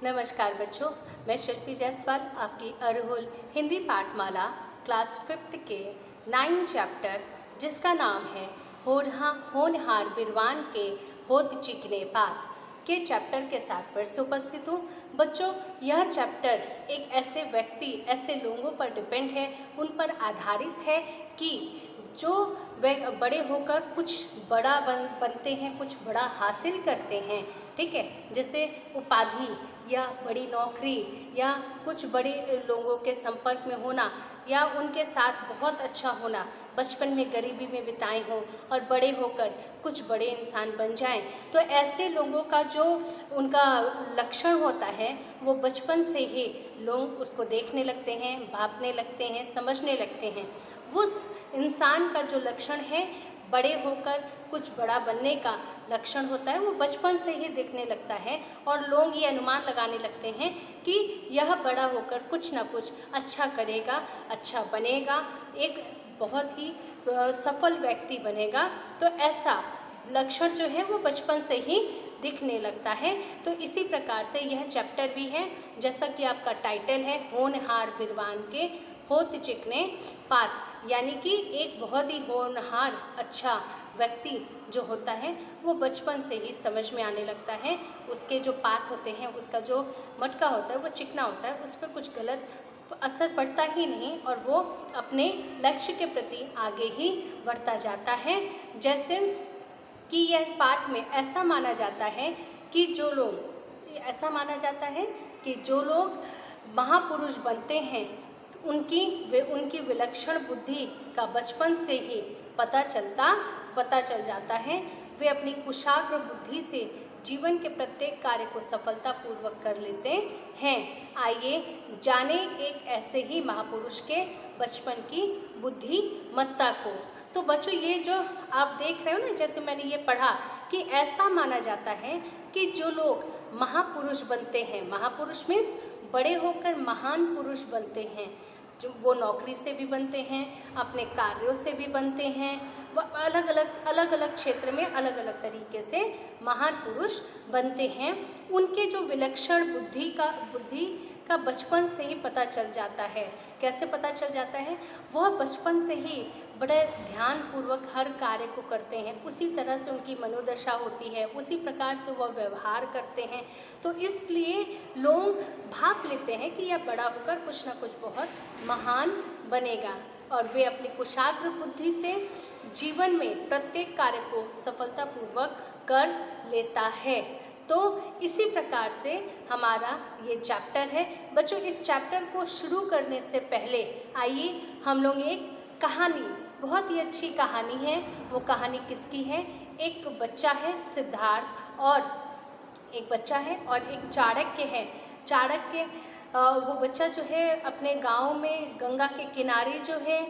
नमस्कार बच्चों, मैं शिल्पी जायसवाल आपकी अरहुल हिंदी पाठमाला क्लास 5th के 9 चैप्टर जिसका नाम है होनहार बिरवान के होत चिकने पात के चैप्टर के साथ फिर से उपस्थित हूँ। बच्चों, यह चैप्टर एक ऐसे व्यक्ति, ऐसे लोगों पर डिपेंड है, उन पर आधारित है कि जो वे बड़े होकर कुछ बड़ा बनते हैं, कुछ बड़ा हासिल करते हैं। ठीक है, जैसे उपाधि या बड़ी नौकरी या कुछ बड़े लोगों के संपर्क में होना या उनके साथ बहुत अच्छा होना, बचपन में गरीबी में बिताए हों और बड़े होकर कुछ बड़े इंसान बन जाएं। तो ऐसे लोगों का जो उनका लक्षण होता है वो बचपन से ही लोग उसको देखने लगते हैं, भापने लगते हैं, समझने लगते हैं। उस इंसान का जो लक्षण है बड़े होकर कुछ बड़ा बनने का लक्षण होता है, वो बचपन से ही दिखने लगता है और लोग ये अनुमान लगाने लगते हैं कि यह बड़ा होकर कुछ ना कुछ अच्छा करेगा, अच्छा बनेगा, एक बहुत ही सफल व्यक्ति बनेगा। तो ऐसा लक्षण जो है वो बचपन से ही दिखने लगता है। तो इसी प्रकार से यह चैप्टर भी है, जैसा कि आपका टाइटल है, होनहार बिरवान के होत चिकने पात, यानी कि एक बहुत ही होनहार अच्छा व्यक्ति जो होता है वो बचपन से ही समझ में आने लगता है। उसके जो पात होते हैं, उसका जो मटका होता है वो चिकना होता है, उस पर कुछ गलत असर पड़ता ही नहीं और वो अपने लक्ष्य के प्रति आगे ही बढ़ता जाता है। जैसे कि यह पाठ में ऐसा माना जाता है कि जो लोग महापुरुष बनते हैं उनकी विलक्षण बुद्धि का बचपन से ही पता चल जाता है। वे अपनी कुशाग्र बुद्धि से जीवन के प्रत्येक कार्य को सफलतापूर्वक कर लेते हैं। आइए जाने एक ऐसे ही महापुरुष के बचपन की बुद्धिमत्ता को। तो बच्चों, ये जो आप देख रहे हो ना, जैसे मैंने ये पढ़ा कि ऐसा माना जाता है कि जो लोग महापुरुष बनते हैं, महापुरुष मीन्स बड़े होकर महान पुरुष बनते हैं, जो वो नौकरी से भी बनते हैं, अपने कार्यों से भी बनते हैं, वो अलग अलग क्षेत्र में अलग अलग तरीके से महान पुरुष बनते हैं। उनके जो विलक्षण बुद्धि का बचपन से ही पता चल जाता है। कैसे पता चल जाता है? वह बचपन से ही बड़े ध्यानपूर्वक हर कार्य को करते हैं, उसी तरह से उनकी मनोदशा होती है, उसी प्रकार से वह व्यवहार करते हैं। तो इसलिए लोग भाप लेते हैं कि यह बड़ा होकर कुछ ना कुछ बहुत महान बनेगा और वे अपनी कुशाग्र बुद्धि से जीवन में प्रत्येक कार्य को सफलतापूर्वक कर लेता है। तो इसी प्रकार से हमारा ये चैप्टर है। बच्चों, इस चैप्टर को शुरू करने से पहले आइए हम लोग एक कहानी, बहुत ही अच्छी कहानी है, वो कहानी किसकी है? एक बच्चा है सिद्धार्थ और एक चाणक्य है। चाणक्य वो बच्चा जो है अपने गांव में गंगा के किनारे जो है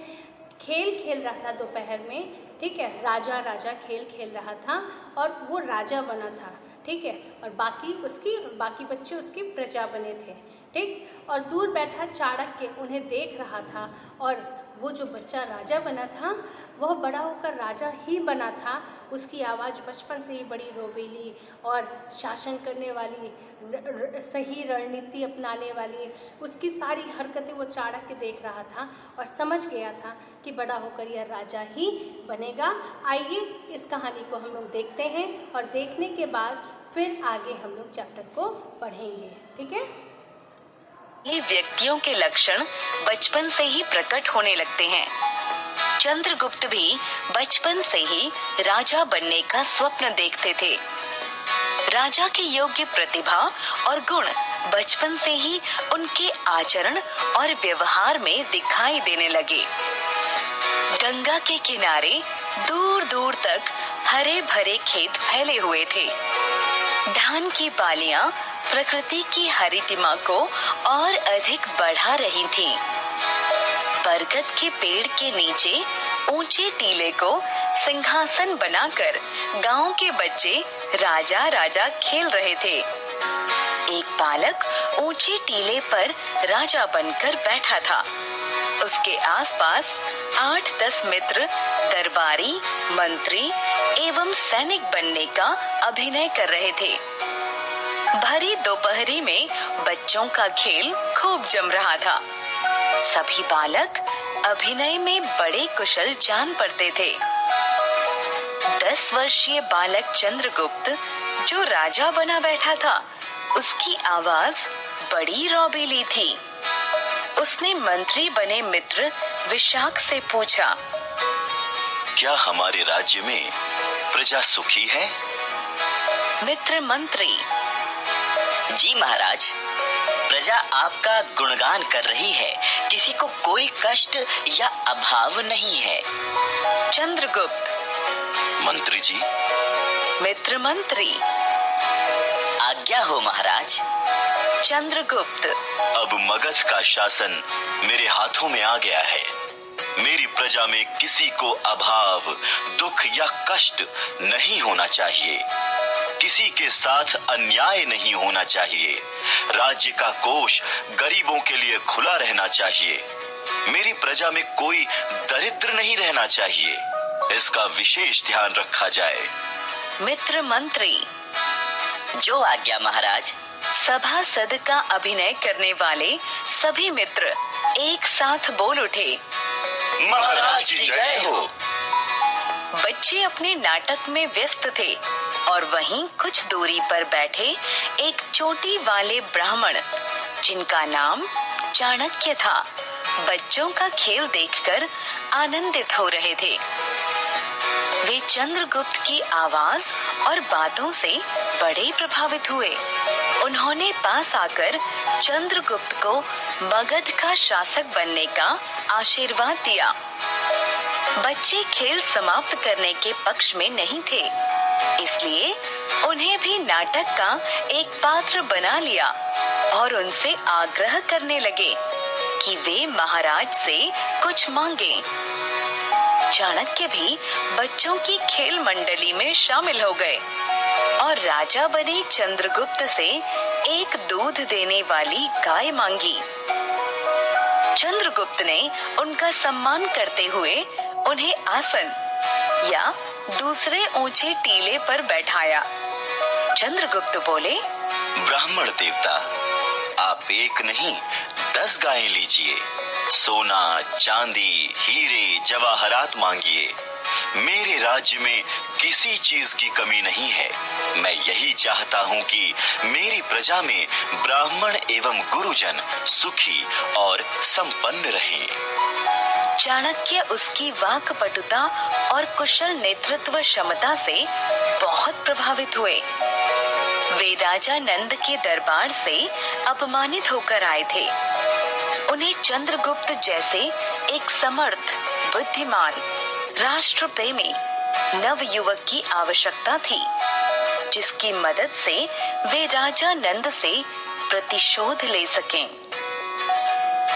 खेल रहा था दोपहर में। ठीक है, राजा खेल रहा था और वो राजा बना था। ठीक है, और बाकी बच्चे उसकी प्रजा बने थे। ठीक, और दूर बैठा चाणक्य उन्हें देख रहा था और वो जो बच्चा राजा बना था वह बड़ा होकर राजा ही बना था। उसकी आवाज़ बचपन से ही बड़ी रोबीली और शासन करने वाली, सही रणनीति अपनाने वाली, उसकी सारी हरकतें वो चाणक्य देख रहा था और समझ गया था कि बड़ा होकर यह राजा ही बनेगा। आइए इस कहानी को हम लोग देखते हैं और देखने के बाद फिर आगे हम लोग चैप्टर को पढ़ेंगे। ठीक है? ये व्यक्तियों के लक्षण बचपन से ही प्रकट होने लगते हैं। चंद्रगुप्त भी बचपन से ही राजा बनने का स्वप्न देखते थे। राजा के योग्य प्रतिभा और गुण बचपन से ही उनके आचरण और व्यवहार में दिखाई देने लगे। गंगा के किनारे दूर दूर तक हरे भरे खेत फैले हुए थे। धान की बालियां प्रकृति की हरितिमा को और अधिक बढ़ा रही थीं। बरगद के पेड़ के नीचे ऊंचे टीले को सिंहासन बनाकर गांव के बच्चे राजा खेल रहे थे। एक बालक ऊंचे टीले पर राजा बनकर बैठा था। उसके आसपास 8-10 मित्र दरबारी, मंत्री एवं सैनिक बनने का अभिनय कर रहे थे। भरी दोपहरी में बच्चों का खेल खूब जम रहा था। सभी बालक अभिनय में बड़े कुशल जान पड़ते थे। 10 वर्षीय बालक चंद्रगुप्त जो राजा बना बैठा था, उसकी आवाज बड़ी रौबीली थी। उसने मंत्री बने मित्र विशाख से पूछा, क्या हमारे राज्य में प्रजा सुखी है? मित्र मंत्री, जी महाराज, प्रजा आपका गुणगान कर रही है। किसी को कोई कष्ट या अभाव नहीं है। चंद्रगुप्त, मंत्री जी। मित्र मंत्री, आज्ञा हो महाराज। चंद्रगुप्त, अब मगध का शासन मेरे हाथों में आ गया है। मेरी प्रजा में किसी को अभाव, दुख या कष्ट नहीं होना चाहिए। किसी के साथ अन्याय नहीं होना चाहिए। राज्य का कोष गरीबों के लिए खुला रहना चाहिए। मेरी प्रजा में कोई दरिद्र नहीं रहना चाहिए। इसका विशेष ध्यान रखा जाए। मित्र मंत्री, जो आज्ञा महाराज। सभासद का अभिनय करने वाले सभी मित्र एक साथ बोल उठे, महाराज की जय हो। बच्चे अपने नाटक में व्यस्त थे और वहीं कुछ दूरी पर बैठे एक चोटी वाले ब्राह्मण, जिनका नाम चाणक्य था, बच्चों का खेल देखकर आनंदित हो रहे थे। वे चंद्रगुप्त की आवाज और बातों से बड़े प्रभावित हुए। उन्होंने पास आकर चंद्रगुप्त को मगध का शासक बनने का आशीर्वाद दिया। बच्चे खेल समाप्त करने के पक्ष में नहीं थे, इसलिए उन्हें भी नाटक का एक पात्र बना लिया और उनसे आग्रह करने लगे कि वे महाराज से कुछ मांगे। चाणक्य भी बच्चों की खेल मंडली में शामिल हो गए और राजा बने चंद्रगुप्त से एक दूध देने वाली गाय मांगी। चंद्रगुप्त ने उनका सम्मान करते हुए उन्हें आसन या दूसरे ऊंचे टीले पर बैठाया। चंद्रगुप्त बोले, ब्राह्मण देवता, आप एक नहीं 10 गायें लीजिए। सोना, चांदी, हीरे, जवाहरात मांगिए। मेरे राज्य में किसी चीज की कमी नहीं है। मैं यही चाहता हूँ कि मेरी प्रजा में ब्राह्मण एवं गुरुजन सुखी और संपन्न रहें। चाणक्य उसकी वाक्पटुता और कुशल नेतृत्व क्षमता से बहुत प्रभावित हुए। वे राजा नंद के दरबार से अपमानित होकर आए थे। उन्हें चंद्रगुप्त जैसे एक समर्थ, बुद्धिमान, राष्ट्र प्रेमी नवयुवक की आवश्यकता थी, जिसकी मदद से वे राजा नंद से प्रतिशोध ले सकें।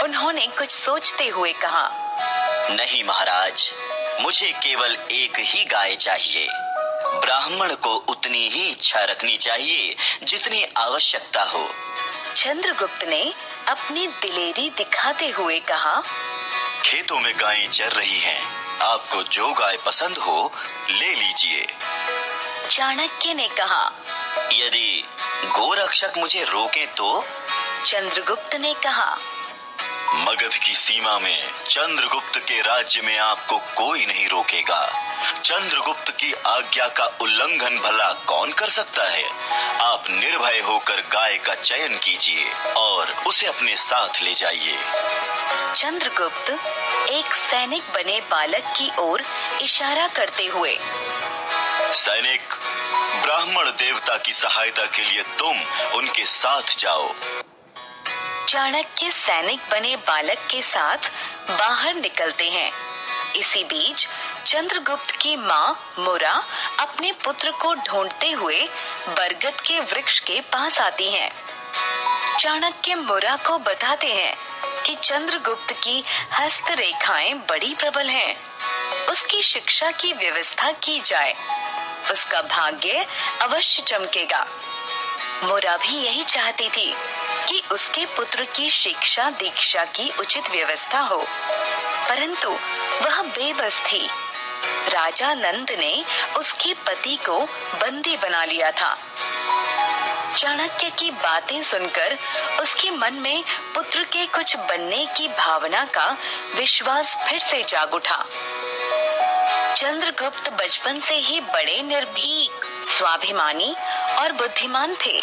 उन्होंने कुछ सोचते हुए कहा, नहीं महाराज, मुझे केवल एक ही गाय चाहिए। ब्राह्मण को उतनी ही इच्छा रखनी चाहिए जितनी आवश्यकता हो। चंद्रगुप्त ने अपनी दिलेरी दिखाते हुए कहा, खेतों में गायें चर रही हैं। आपको जो गाय पसंद हो ले लीजिए। चाणक्य ने कहा, यदि गोरक्षक मुझे रोके तो? चंद्रगुप्त ने कहा, मगध की सीमा में चंद्रगुप्त के राज्य में आपको कोई नहीं रोकेगा। चंद्रगुप्त की आज्ञा का उल्लंघन भला कौन कर सकता है? आप निर्भय होकर गाय का चयन कीजिए और उसे अपने साथ ले जाइए। चंद्रगुप्त एक सैनिक बने बालक की ओर इशारा करते हुए, सैनिक, ब्राह्मण देवता की सहायता के लिए तुम उनके साथ जाओ। चाणक्य सैनिक बने बालक के साथ बाहर निकलते हैं। इसी बीच चंद्रगुप्त की माँ मुरा अपने पुत्र को ढूंढते हुए बरगद के वृक्ष के पास आती हैं। चाणक्य मुरा को बताते हैं कि चंद्रगुप्त की हस्तरेखाएं बड़ी प्रबल हैं। उसकी शिक्षा की व्यवस्था की जाए, उसका भाग्य अवश्य चमकेगा। मुरा भी यही चाहती थी कि उसके पुत्र की शिक्षा दीक्षा की उचित व्यवस्था हो, परंतु वह बेबस थी। राजा नंद ने उसके पति को बंदी बना लिया था। चाणक्य की बातें सुनकर उसके मन में पुत्र के कुछ बनने की भावना का विश्वास फिर से जाग उठा। चंद्रगुप्त बचपन से ही बड़े निर्भीक, स्वाभिमानी और बुद्धिमान थे।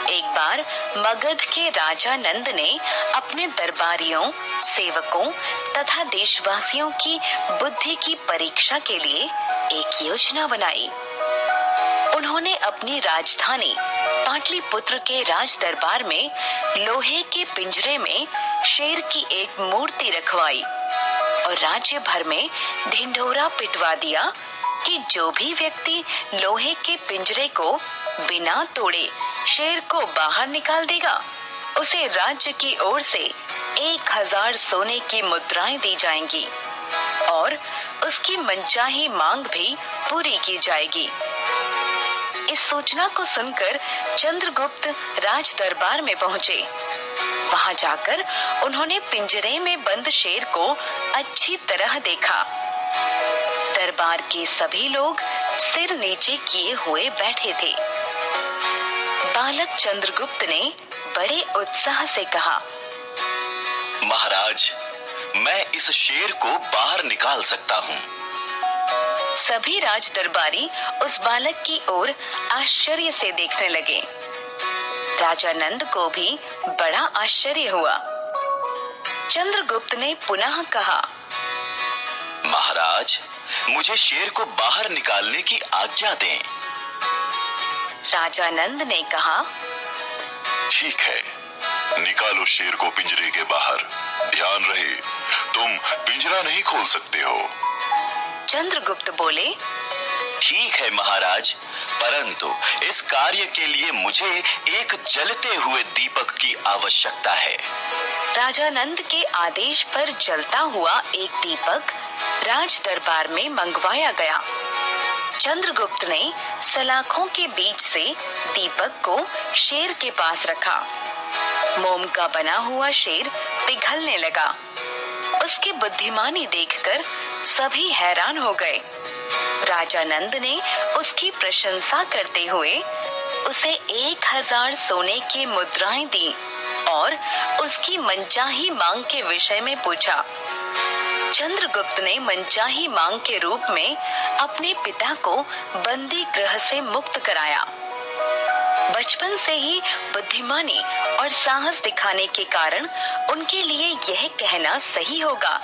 एक बार मगध के राजा नंद ने अपने दरबारियों, सेवकों तथा देशवासियों की बुद्धि की परीक्षा के लिए एक योजना बनाई। उन्होंने अपनी राजधानी पाटलिपुत्र के राज दरबार में लोहे के पिंजरे में शेर की एक मूर्ति रखवाई और राज्य भर में ढिंढोरा पिटवा दिया कि जो भी व्यक्ति लोहे के पिंजरे को बिना तोड़े शेर को बाहर निकाल देगा, उसे राज्य की ओर से 1000 सोने की मुद्राएं दी जाएंगी और उसकी मनचाही मांग भी पूरी की जाएगी। इस सूचना को सुनकर चंद्रगुप्त राज दरबार में पहुंचे। वहां जाकर उन्होंने पिंजरे में बंद शेर को अच्छी तरह देखा। दरबार के सभी लोग सिर नीचे किए हुए बैठे थे। बालक चंद्रगुप्त ने बड़े उत्साह से कहा, महाराज, मैं इस शेर को बाहर निकाल सकता हूँ। सभी राज दरबारी उस बालक की ओर आश्चर्य से देखने लगे। राजा नंद को भी बड़ा आश्चर्य हुआ। चंद्रगुप्त ने पुनः कहा, महाराज, मुझे शेर को बाहर निकालने की आज्ञा दें। राजा नंद ने कहा, ठीक है, निकालो शेर को पिंजरे के बाहर। ध्यान रहे, तुम पिंजरा नहीं खोल सकते हो। चंद्रगुप्त बोले, ठीक है महाराज, परंतु इस कार्य के लिए मुझे एक जलते हुए दीपक की आवश्यकता है। राजा नंद के आदेश पर जलता हुआ एक दीपक राज दरबार में मंगवाया गया। चंद्रगुप्त ने सलाखों के बीच से दीपक को शेर के पास रखा। मोम का बना हुआ शेर पिघलने लगा। उसकी बुद्धिमानी देखकर सभी हैरान हो गए। राजा नंद ने उसकी प्रशंसा करते हुए उसे 1000 सोने की मुद्राएं दी और उसकी मनचाही मांग के विषय में पूछा। चंद्रगुप्त ने मनचाही मांग के रूप में अपने पिता को बंदी गृह से मुक्त कराया। बचपन से ही बुद्धिमानी और साहस दिखाने के कारण उनके लिए यह कहना सही होगा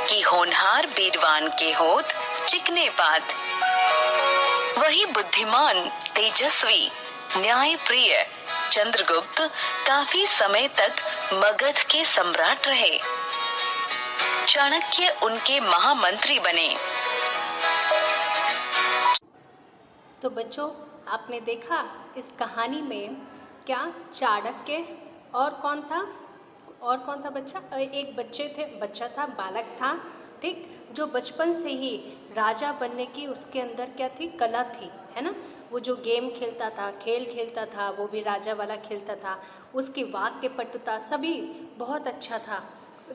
कि होनहार बीरवान के होत चिकने पात। वही बुद्धिमान, तेजस्वी, न्यायप्रिय चंद्रगुप्त काफी समय तक मगध के सम्राट रहे। चाणक्य उनके महामंत्री बने। तो बच्चों, आपने देखा इस कहानी में क्या चाणक्य और कौन था बच्चा? एक बच्चा था, बालक था, ठीक, जो बचपन से ही राजा बनने की उसके अंदर क्या थी? कला थी, है ना। वो जो गेम खेलता था, खेल खेलता था, वो भी राजा वाला खेलता था। उसकी वाक्य पटुता सभी बहुत अच्छा था।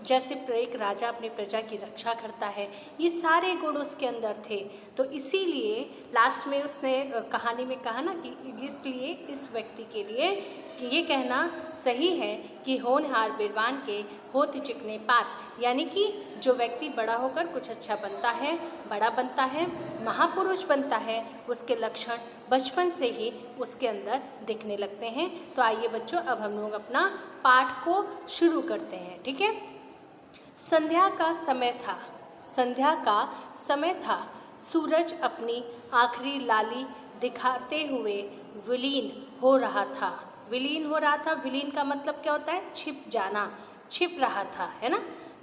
जैसे एक राजा अपनी प्रजा की रक्षा करता है, ये सारे गुण उसके अंदर थे। तो इसीलिए लास्ट में उसने कहानी में कहा ना कि इसलिए इस व्यक्ति के लिए कि ये कहना सही है कि होनहार बीरवान के होत चिकने पात, यानी कि जो व्यक्ति बड़ा होकर कुछ अच्छा बनता है, बड़ा बनता है, महापुरुष बनता है, उसके लक्षण बचपन से ही उसके अंदर दिखने लगते हैं। तो आइए बच्चों, अब हम लोग अपना पाठ को शुरू करते हैं, ठीक है। संध्या का समय था। सूरज अपनी आखिरी लाली दिखाते हुए विलीन हो रहा था। विलीन का मतलब क्या होता है? छिप जाना, छिप रहा था, है ना।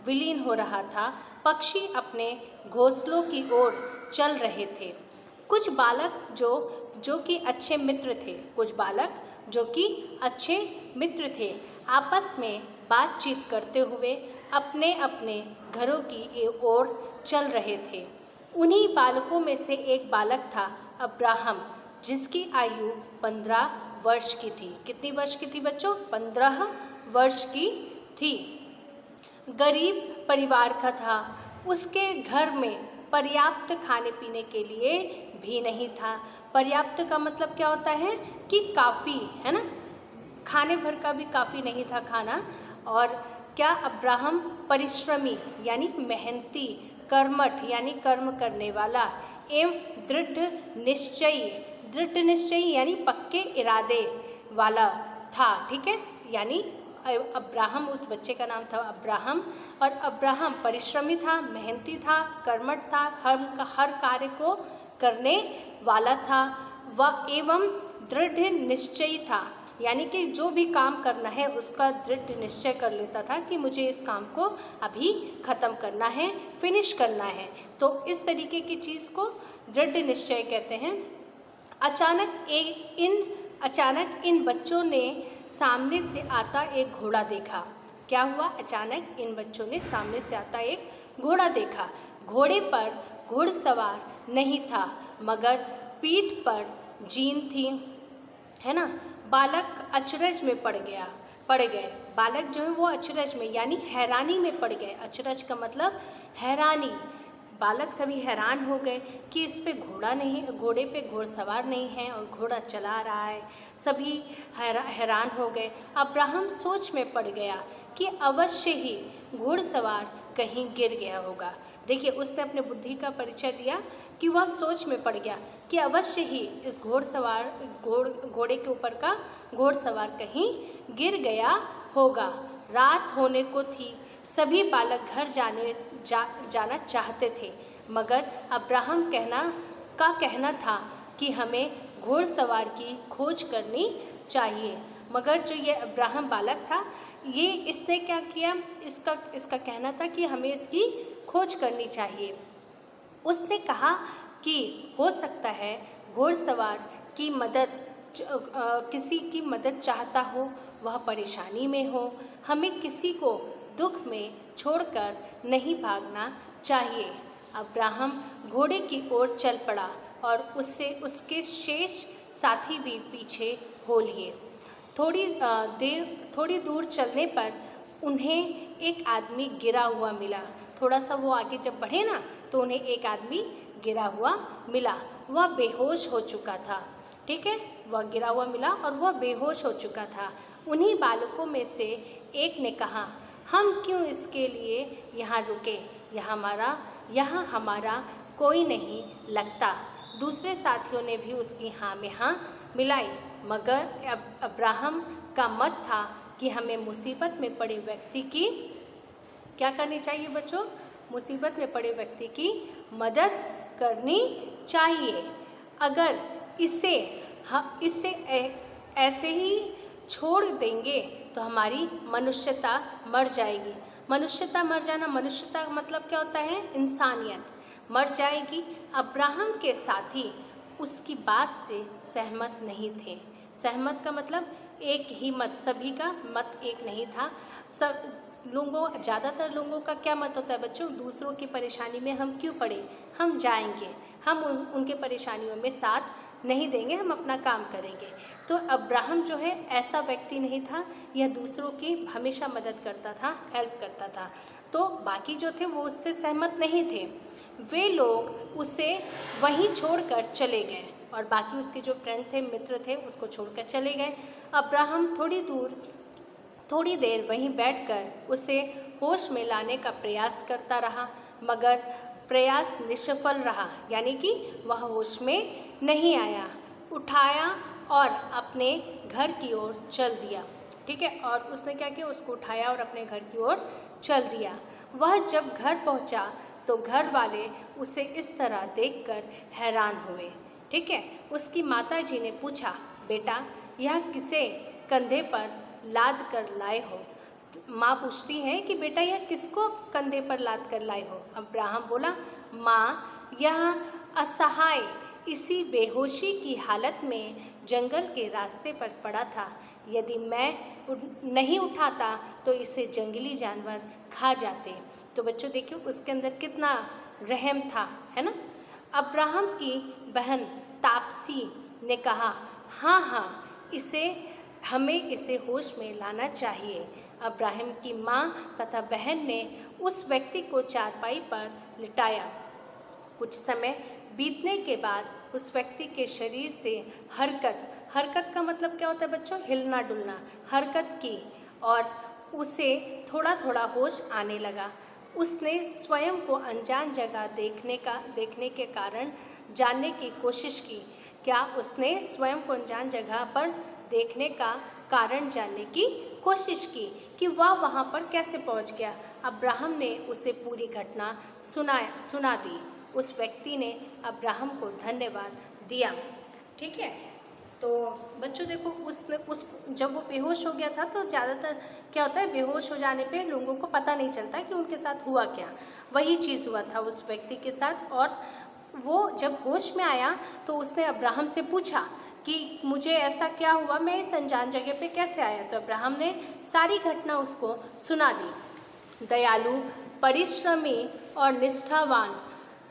विलीन हो रहा था। पक्षी अपने घोंसलों की ओर चल रहे थे। कुछ बालक जो कि अच्छे मित्र थे आपस में बातचीत करते हुए अपने अपने घरों की ओर चल रहे थे। उन्हीं बालकों में से एक बालक था अब्राहम, जिसकी आयु 15 वर्ष की थी। कितनी वर्ष की थी बच्चों? 15 वर्ष की थी। गरीब परिवार का था। उसके घर में पर्याप्त खाने पीने के लिए भी नहीं था। पर्याप्त का मतलब क्या होता है कि काफ़ी, है ना, खाने भर का भी काफ़ी नहीं था खाना। और क्या, अब्राहम परिश्रमी यानी मेहनती, कर्मठ यानी कर्म करने वाला, एवं दृढ़ निश्चयी यानी पक्के इरादे वाला था। ठीक है, यानी अब्राहम, उस बच्चे का नाम था अब्राहम, और अब्राहम परिश्रमी था, मेहनती था, कर्मठ था, हर कार्य को करने वाला था, वह एवं दृढ़ निश्चयी था, यानी कि जो भी काम करना है उसका दृढ़ निश्चय कर लेता था कि मुझे इस काम को अभी ख़त्म करना है, फिनिश करना है। तो इस तरीके की चीज़ को दृढ़ निश्चय कहते हैं। अचानक इन बच्चों ने सामने से आता एक घोड़ा देखा। क्या हुआ? अचानक इन बच्चों ने सामने से आता एक घोड़ा देखा। घोड़े पर घुड़सवार नहीं था, मगर पीठ पर जीन थी, है ना। बालक अचरज में पड़ गए। बालक जो है वो अचरज में यानी हैरानी में पड़ गए। अचरज का मतलब हैरानी। बालक सभी हैरान हो गए कि इस पे घोड़ा नहीं, घोड़े पे घोड़सवार नहीं है और घोड़ा चला रहा है। सभी हैरान हो गए। अब्राहम सोच में पड़ गया कि अवश्य ही घुड़सवार कहीं गिर गया होगा। देखिए, उसने अपने बुद्धि का परिचय दिया कि वह सोच में पड़ गया कि अवश्य ही इस घोड़े के ऊपर का घोड़सवार कहीं गिर गया होगा। रात होने को थी। सभी बालक घर जाना चाहते थे, मगर अब्राहम कहना था कि हमें घोड़सवार की खोज करनी चाहिए। मगर जो ये अब्राहम बालक था, इसने क्या किया, इसका कहना था कि हमें इसकी खोज करनी चाहिए। उसने कहा कि हो सकता है घोड़सवार की मदद, किसी की मदद चाहता हो, वह परेशानी में हो। हमें किसी को दुख में छोड़कर नहीं भागना चाहिए। अब्राहम घोड़े की ओर चल पड़ा और उसके शेष साथी भी पीछे हो लिए। थोड़ी दूर चलने पर उन्हें एक आदमी गिरा हुआ मिला। थोड़ा सा वो आगे जब बढ़े ना, तो उन्हें एक आदमी गिरा हुआ मिला। वह बेहोश हो चुका था। ठीक है, वह गिरा हुआ मिला और वह बेहोश हो चुका था। उन्हीं बालकों में से एक ने कहा, हम क्यों इसके लिए यहाँ रुके? यहाँ हमारा कोई नहीं लगता। दूसरे साथियों ने भी उसकी हाँ में हाँ मिलाई, मगर अब्राहम का मत था कि हमें मुसीबत में पड़े व्यक्ति की क्या करनी चाहिए बच्चों? मुसीबत में पड़े व्यक्ति की मदद करनी चाहिए। अगर इसे ऐसे ही छोड़ देंगे तो हमारी मनुष्यता मर जाएगी। मनुष्यता मर जाना, मनुष्यता का मतलब क्या होता है? इंसानियत मर जाएगी। अब्राहम के साथी उसकी बात से सहमत नहीं थे। सहमत का मतलब एक ही मत, सभी का मत एक नहीं था। ज़्यादातर लोगों का क्या मत होता है बच्चों? दूसरों की परेशानी में हम क्यों पड़े, हम जाएंगे, हम उनके परेशानियों में साथ नहीं देंगे, हम अपना काम करेंगे। तो अब्राहम जो है ऐसा व्यक्ति नहीं था, यह दूसरों की हमेशा मदद करता था, हेल्प करता था। तो बाकी जो थे वो उससे सहमत नहीं थे। वे लोग उसे वहीं छोड़कर चले गए और बाकी उसके जो फ्रेंड थे, मित्र थे, उसको छोड़कर चले गए। अब्राहम थोड़ी देर वहीं बैठकर उसे होश में लाने का प्रयास करता रहा, मगर प्रयास निष्फल रहा, यानी कि वह होश में नहीं आया। उठाया और अपने घर की ओर चल दिया। ठीक है, और उसने क्या किया? उसको उठाया और अपने घर की ओर चल दिया। वह जब घर पहुंचा तो घर वाले उसे इस तरह देखकर हैरान हुए। ठीक है, उसकी माताजी ने पूछा, बेटा यह किसे कंधे पर लाद कर लाए हो? माँ पूछती है कि बेटा यह किसको कंधे पर लाद कर लाए हो? अब्राहम बोला, माँ यह असहाय इसी बेहोशी की हालत में जंगल के रास्ते पर पड़ा था। यदि मैं नहीं उठाता तो इसे जंगली जानवर खा जाते। तो बच्चों देखिए उसके अंदर कितना रहम था, है ना। अब्राहम की बहन तापसी ने कहा, हाँ हमें इसे होश में लाना चाहिए। अब्राहम की माँ तथा बहन ने उस व्यक्ति को चारपाई पर लिटाया। कुछ समय बीतने के बाद उस व्यक्ति के शरीर से हरकत का मतलब क्या होता है बच्चों? हिलना डुलना, हरकत की और उसे थोड़ा थोड़ा होश आने लगा। उसने स्वयं को अनजान जगह देखने के कारण जानने की कोशिश की। क्या उसने स्वयं को अनजान जगह पर देखने का कारण जानने की कोशिश की कि वह वहाँ पर कैसे पहुँच गया? अब्राहम ने उसे पूरी घटना सुना दी। उस व्यक्ति ने अब्राहम को धन्यवाद दिया। ठीक है, तो बच्चों देखो जब वो बेहोश हो गया था तो ज़्यादातर क्या होता है, बेहोश हो जाने पे लोगों को पता नहीं चलता कि उनके साथ हुआ क्या। वही चीज़ हुआ था उस व्यक्ति के साथ। और वो जब होश में आया तो उसने अब्राहम से पूछा कि मुझे ऐसा क्या हुआ, मैं इस अनजान जगह पे कैसे आया? तो अब्राहम ने सारी घटना उसको सुना दी। दयालु, परिश्रमी और निष्ठावान,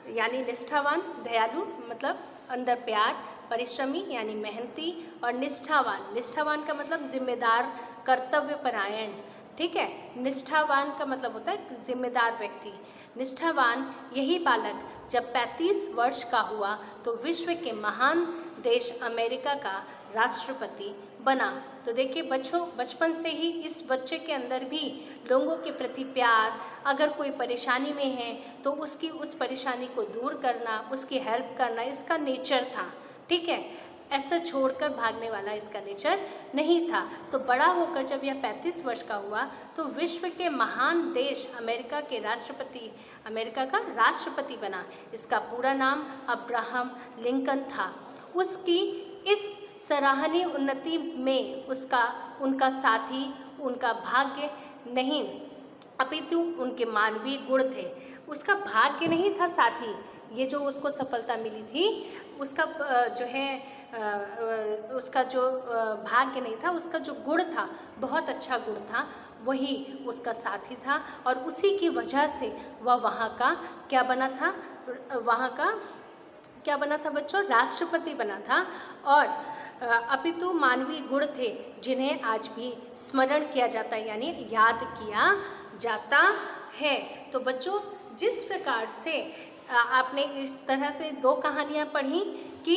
यानी निष्ठावान, दयालु मतलब अंदर प्यार, परिश्रमी यानी मेहनती और निष्ठावान का मतलब जिम्मेदार, कर्तव्यपरायण। ठीक है, निष्ठावान का मतलब होता है जिम्मेदार व्यक्ति। निष्ठावान यही बालक जब 35 वर्ष का हुआ तो विश्व के महान देश अमेरिका का राष्ट्रपति बना। तो देखिए बच्चों, बचपन से ही इस बच्चे के अंदर भी लोगों के प्रति प्यार, अगर कोई परेशानी में है तो उसकी उस परेशानी को दूर करना, उसकी हेल्प करना, इसका नेचर था। ठीक है, ऐसा छोड़कर भागने वाला इसका नेचर नहीं था। तो बड़ा होकर जब यह 35 वर्ष का हुआ तो विश्व के महान देश अमेरिका का राष्ट्रपति बना। इसका पूरा नाम अब्राहम लिंकन था। उसकी इस सराहनीय उन्नति में उनका साथी, उनका भाग्य नहीं अपितु उनके मानवीय गुण थे। उसका भाग्य नहीं था साथी, ये जो उसको सफलता मिली थी उसका उसका जो भाग्य नहीं था, उसका जो गुण था, बहुत अच्छा गुण था, वही उसका साथी था। और उसी की वजह से वह वहाँ का क्या बना था बच्चों? राष्ट्रपति बना था। और अपितु मानवीय गुण थे जिन्हें आज भी स्मरण किया जाता है, यानी याद किया जाता है। तो बच्चों, जिस प्रकार से आपने इस तरह से 2 कहानियाँ पढ़ी कि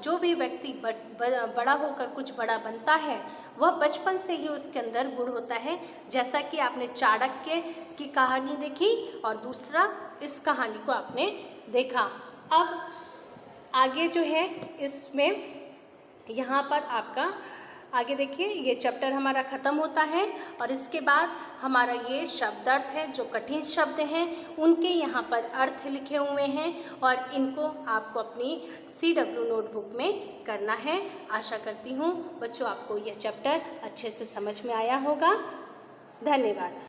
जो भी व्यक्ति बड़ा होकर कुछ बड़ा बनता है वह बचपन से ही उसके अंदर गुण होता है। जैसा कि आपने चाणक्य की कहानी देखी और दूसरा इस कहानी को आपने देखा। अब आगे जो है इसमें यहाँ पर आपका आगे देखिए, ये चैप्टर हमारा ख़त्म होता है और इसके बाद हमारा ये शब्दार्थ है, जो कठिन शब्द हैं उनके यहाँ पर अर्थ लिखे हुए हैं और इनको आपको अपनी CW नोटबुक में करना है। आशा करती हूँ बच्चों आपको यह चैप्टर अच्छे से समझ में आया होगा। धन्यवाद।